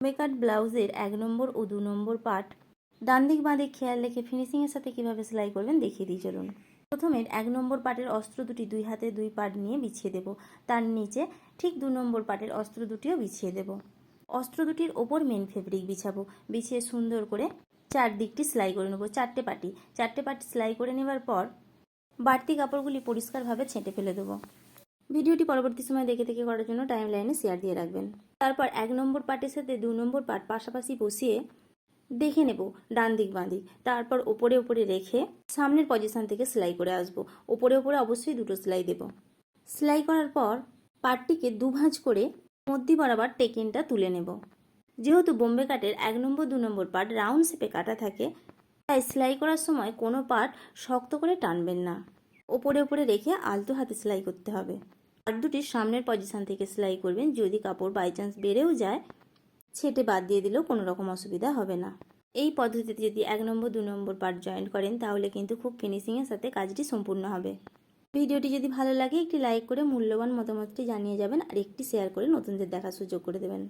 মেকাট ব্লাউজের 1 নম্বর ও 2 নম্বর পার্ট ডান দিক বাঁ দিক খেয়াল রেখে ফিনিশিংয়ের সাথে কিভাবে সেলাই করবেন দেখিয়ে দিই চলুন। প্রথমে 1 নম্বর পার্টের অস্ত্র দুটি 2 হাতে 2 পার্ট নিয়ে বিছিয়ে দেব। তার নিচে ঠিক 2 নম্বর পার্টের অস্ত্র দুটিও বিছিয়ে দেব। অস্ত্র দুটির ওপর মেন ফেব্রিক বিছাবো। বিছিয়ে সুন্দর করে চারদিকটি সেলাই করে নেব। 4টে পাটি সেলাই করে নেবার পর বাড়তি কাপড়গুলি পরিষ্কারভাবে ছেঁটে ফেলে দেবো। ভিডিওটি পরবর্তী সময় দেখে করার জন্য টাইম লাইনে শেয়ার দিয়ে রাখবেন। তারপর 1 নম্বর পার্টের সাথে 2 নম্বর পার্ট পাশাপাশি বসিয়ে দেখে নেব ডান দিক বাঁ দিক। তারপর ওপরে রেখে সামনের পজিশন থেকে সেলাই করে আসব। ওপরে অবশ্যই দুটো সেলাই দেব। সেলাই করার পর পার্টটিকে দুভাঁজ করে মধ্যে বরাবর টেকিনটা তুলে নেব। যেহেতু বোম্বে কাটের 1 নম্বর 2 নম্বর পার্ট রাউন্ড শেপে কাটা থাকে, তাই সেলাই করার সময় কোনো পার্ট শক্ত করে টানবেন না। ওপরে রেখে আলতো হাতে সেলাই করতে হবে। পার্ট দুটির সামনের পজিশন থেকে সেলাই করবেন। যদি কাপড় বাই চান্স বেড়েও যায়, ছেটে বাদ দিয়ে দিলেও কোনো রকম অসুবিধা হবে না। এই পদ্ধতিতে যদি 1 নম্বর 2 নম্বর পার্ট জয়েন্ট করেন তাহলে কিন্তু খুব ফিনিশিংয়ের সাথে কাজটি সম্পূর্ণ হবে। ভিডিওটি যদি ভালো লাগে একটি লাইক করে মূল্যবান মতামতটি জানিয়ে যাবেন আর একটি শেয়ার করে নতুনদের দেখার সুযোগ করে দেবেন।